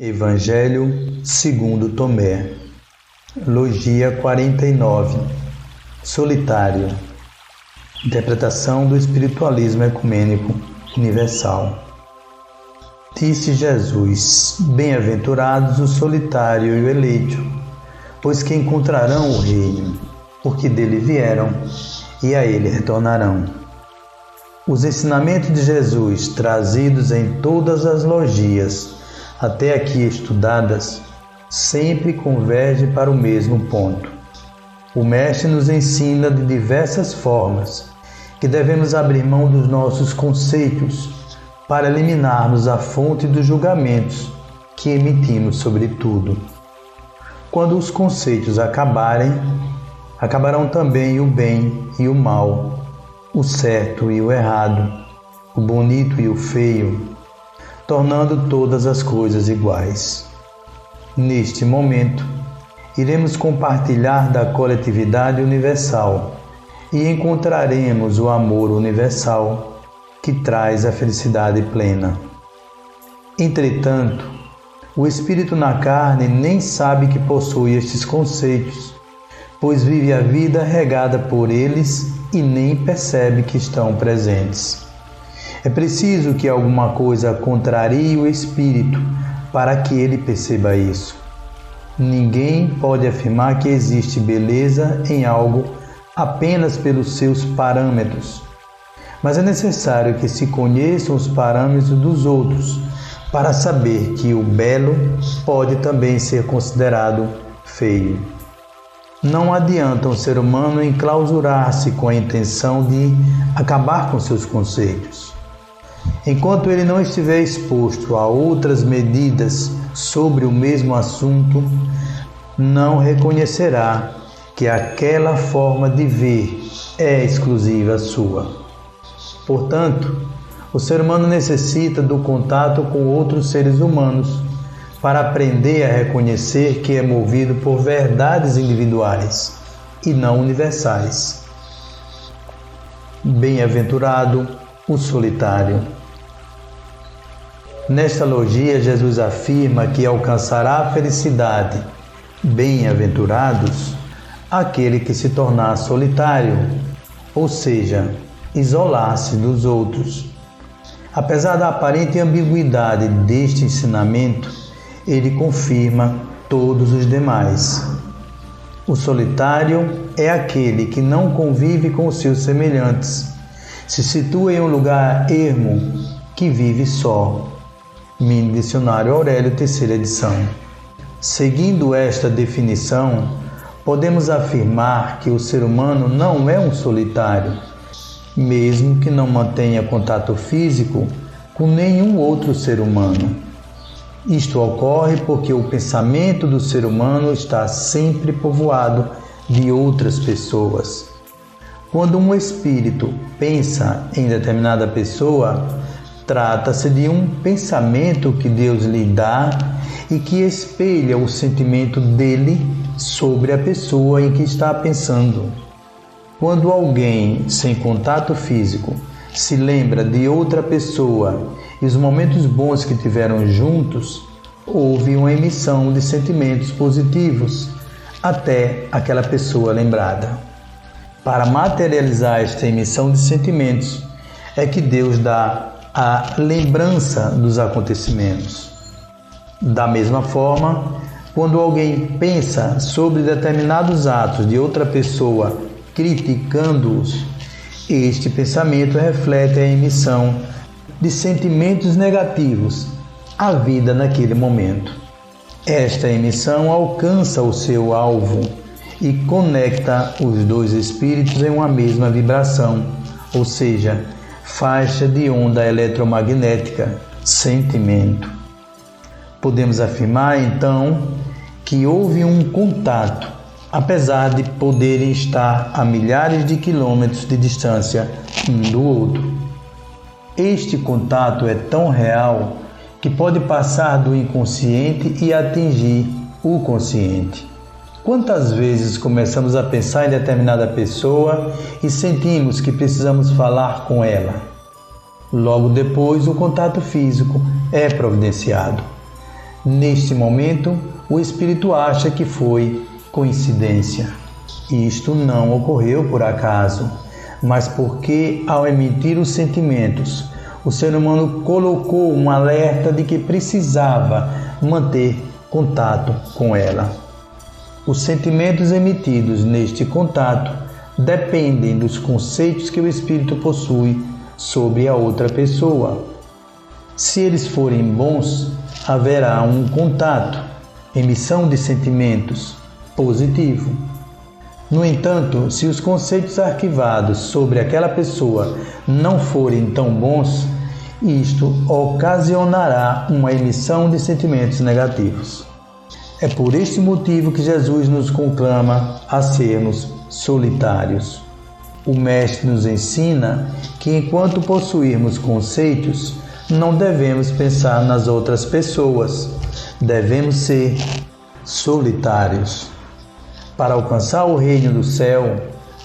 Evangelho segundo Tomé. Logia 49. Solitário. Interpretação do espiritualismo ecumênico universal. Disse Jesus: bem-aventurados o solitário e o eleito, pois que encontrarão o reino, porque dele vieram e a ele retornarão. Os ensinamentos de Jesus, trazidos em todas as logias até aqui estudadas, sempre convergem para o mesmo ponto. O Mestre nos ensina de diversas formas que devemos abrir mão dos nossos conceitos para eliminarmos a fonte dos julgamentos que emitimos sobre tudo. Quando os conceitos acabarem, acabarão também o bem e o mal, o certo e o errado, o bonito e o feio, tornando todas as coisas iguais. Neste momento, iremos compartilhar da coletividade universal e encontraremos o amor universal que traz a felicidade plena. Entretanto, o espírito na carne nem sabe que possui estes conceitos, pois vive a vida regada por eles e nem percebe que estão presentes. É preciso que alguma coisa contrarie o espírito para que ele perceba isso. Ninguém pode afirmar que existe beleza em algo apenas pelos seus parâmetros, mas é necessário que se conheçam os parâmetros dos outros para saber que o belo pode também ser considerado feio. Não adianta um ser humano enclausurar-se com a intenção de acabar com seus conceitos. Enquanto ele não estiver exposto a outras medidas sobre o mesmo assunto, não reconhecerá que aquela forma de ver é exclusiva sua. Portanto, o ser humano necessita do contato com outros seres humanos para aprender a reconhecer que é movido por verdades individuais e não universais. Bem-aventurado o solitário. Nesta logia, Jesus afirma que alcançará a felicidade, bem-aventurados, aquele que se tornar solitário, ou seja, isolar-se dos outros. Apesar da aparente ambiguidade deste ensinamento, ele confirma todos os demais. O solitário é aquele que não convive com os seus semelhantes, se situa em um lugar ermo, que vive só. Mini Dicionário Aurélio, terceira edição. Seguindo esta definição, podemos afirmar que o ser humano não é um solitário, mesmo que não mantenha contato físico com nenhum outro ser humano. Isto ocorre porque o pensamento do ser humano está sempre povoado de outras pessoas. Quando um espírito pensa em determinada pessoa, trata-se de um pensamento que Deus lhe dá e que espelha o sentimento dele sobre a pessoa em que está pensando. Quando alguém sem contato físico se lembra de outra pessoa e os momentos bons que tiveram juntos, houve uma emissão de sentimentos positivos até aquela pessoa lembrada. Para materializar esta emissão de sentimentos, é que Deus dá a lembrança dos acontecimentos. Da mesma forma, quando alguém pensa sobre determinados atos de outra pessoa, criticando-os, este pensamento reflete a emissão de sentimentos negativos à vida naquele momento. Esta emissão alcança o seu alvo e conecta os dois espíritos em uma mesma vibração, ou seja, faixa de onda eletromagnética, sentimento. Podemos afirmar, então, que houve um contato, apesar de poderem estar a milhares de quilômetros de distância um do outro. Este contato é tão real que pode passar do inconsciente e atingir o consciente. Quantas vezes começamos a pensar em determinada pessoa e sentimos que precisamos falar com ela? Logo depois, o contato físico é providenciado. Neste momento, o espírito acha que foi coincidência. Isto não ocorreu por acaso, mas porque, ao emitir os sentimentos, o ser humano colocou um alerta de que precisava manter contato com ela. Os sentimentos emitidos neste contato dependem dos conceitos que o espírito possui sobre a outra pessoa. Se eles forem bons, haverá um contato, emissão de sentimentos positivo. No entanto, se os conceitos arquivados sobre aquela pessoa não forem tão bons, isto ocasionará uma emissão de sentimentos negativos. É por este motivo que Jesus nos conclama a sermos solitários. O Mestre nos ensina que, enquanto possuirmos conceitos, não devemos pensar nas outras pessoas, devemos ser solitários. Para alcançar o reino do céu,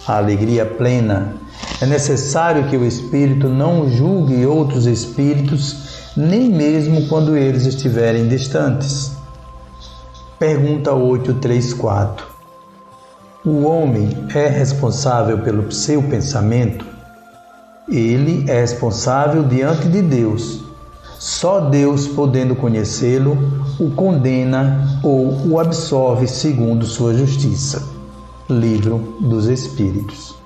a alegria plena, é necessário que o espírito não julgue outros espíritos, nem mesmo quando eles estiverem distantes. Pergunta 834. O homem é responsável pelo seu pensamento? Ele é responsável diante de Deus. Só Deus, podendo conhecê-lo, o condena ou o absolve segundo sua justiça. Livro dos Espíritos.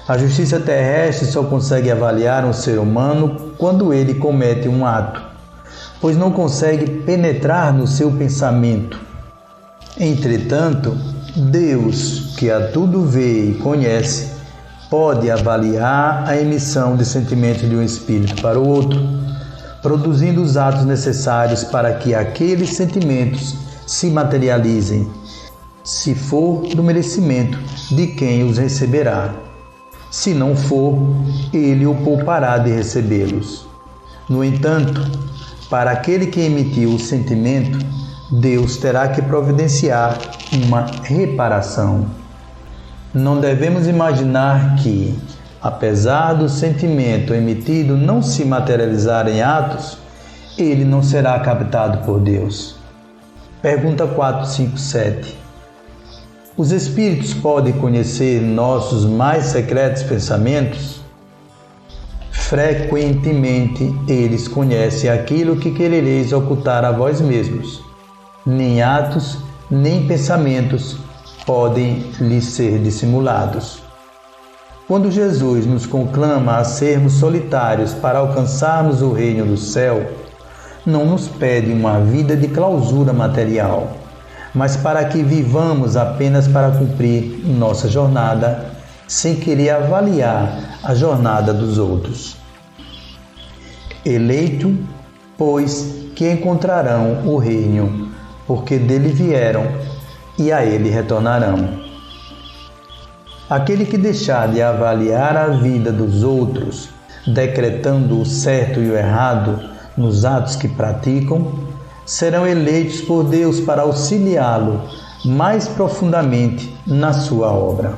A justiça terrestre só consegue avaliar um ser humano quando ele comete um ato, pois não consegue penetrar no seu pensamento. Entretanto, Deus, que a tudo vê e conhece, pode avaliar a emissão de sentimentos de um espírito para o outro, produzindo os atos necessários para que aqueles sentimentos se materializem, se for do merecimento de quem os receberá. Se não for, ele o poupará de recebê-los. No entanto, para aquele que emitiu o sentimento, Deus terá que providenciar uma reparação. Não devemos imaginar que, apesar do sentimento emitido não se materializar em atos, ele não será captado por Deus. Pergunta 457. Os espíritos podem conhecer nossos mais secretos pensamentos? Frequentemente eles conhecem aquilo que querereis ocultar a vós mesmos. Nem atos, nem pensamentos podem lhes ser dissimulados. Quando Jesus nos conclama a sermos solitários para alcançarmos o reino do céu, não nos pede uma vida de clausura material, mas para que vivamos apenas para cumprir nossa jornada, sem querer avaliar a jornada dos outros. Eleito, pois, que encontrarão o reino, porque dele vieram e a ele retornarão. Aquele que deixar de avaliar a vida dos outros, decretando o certo e o errado nos atos que praticam, serão eleitos por Deus para auxiliá-lo mais profundamente na sua obra.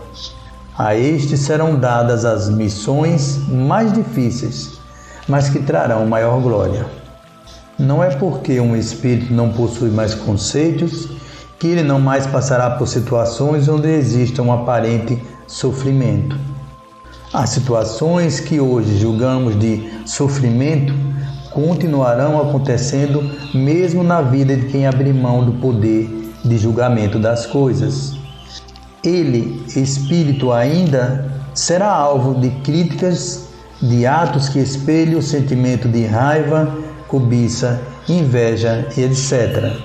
A estes serão dadas as missões mais difíceis, mas que trarão maior glória. Não é porque um espírito não possui mais conceitos que ele não mais passará por situações onde exista um aparente sofrimento. As situações que hoje julgamos de sofrimento continuarão acontecendo mesmo na vida de quem abrir mão do poder de julgamento das coisas. Ele, espírito ainda, será alvo de críticas, de atos que espelhem o sentimento de raiva, cobiça, inveja e etc.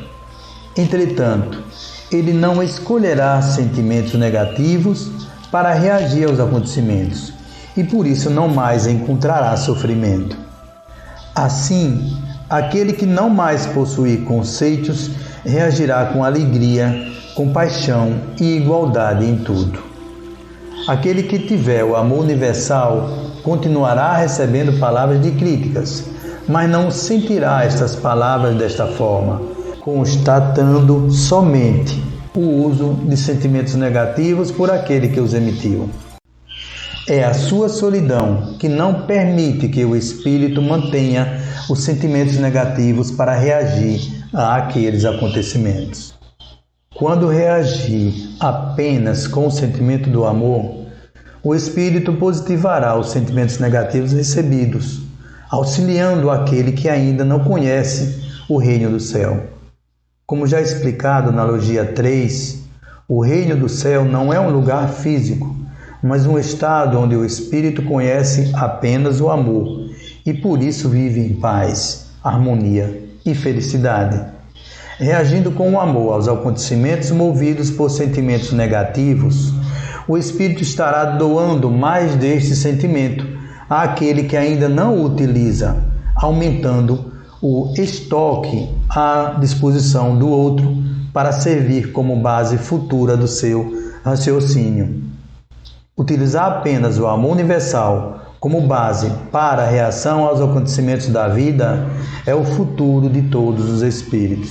Entretanto, ele não escolherá sentimentos negativos para reagir aos acontecimentos e por isso não mais encontrará sofrimento. Assim, aquele que não mais possuir conceitos reagirá com alegria, compaixão e igualdade em tudo. Aquele que tiver o amor universal continuará recebendo palavras de críticas, mas não sentirá estas palavras desta forma, constatando somente o uso de sentimentos negativos por aquele que os emitiu. É a sua solidão que não permite que o espírito mantenha os sentimentos negativos para reagir àqueles acontecimentos. Quando reagir apenas com o sentimento do amor, o Espírito positivará os sentimentos negativos recebidos, auxiliando aquele que ainda não conhece o reino do céu. Como já explicado na Logia 3, o reino do céu não é um lugar físico, mas um estado onde o Espírito conhece apenas o amor e por isso vive em paz, harmonia e felicidade. Reagindo com o amor aos acontecimentos movidos por sentimentos negativos, o Espírito estará doando mais deste sentimento àquele que ainda não o utiliza, aumentando o estoque à disposição do outro para servir como base futura do seu raciocínio. Utilizar apenas o amor universal como base para a reação aos acontecimentos da vida é o futuro de todos os espíritos.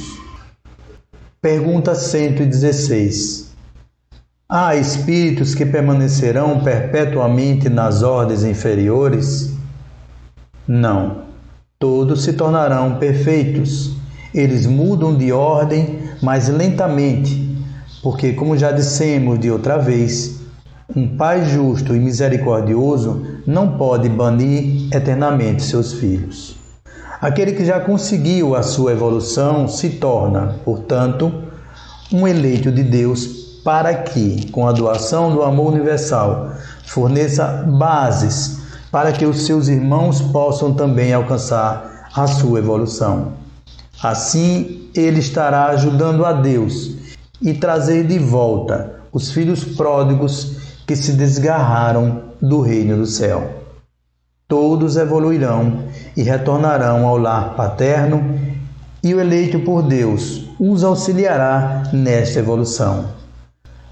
Pergunta 116. Há espíritos que permanecerão perpetuamente nas ordens inferiores? Não. Todos se tornarão perfeitos. Eles mudam de ordem, mas lentamente, porque, como já dissemos de outra vez, um Pai justo e misericordioso não pode banir eternamente seus filhos. Aquele que já conseguiu a sua evolução se torna, portanto, um eleito de Deus para que, com a doação do amor universal, forneça bases para que os seus irmãos possam também alcançar a sua evolução. Assim, ele estará ajudando a Deus e trazer de volta os filhos pródigos que se desgarraram do reino do céu. Todos evoluirão e retornarão ao lar paterno, e o eleito por Deus os auxiliará nesta evolução.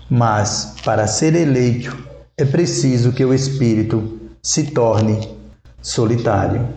Mas, para ser eleito, é preciso que o espírito se torne solitário.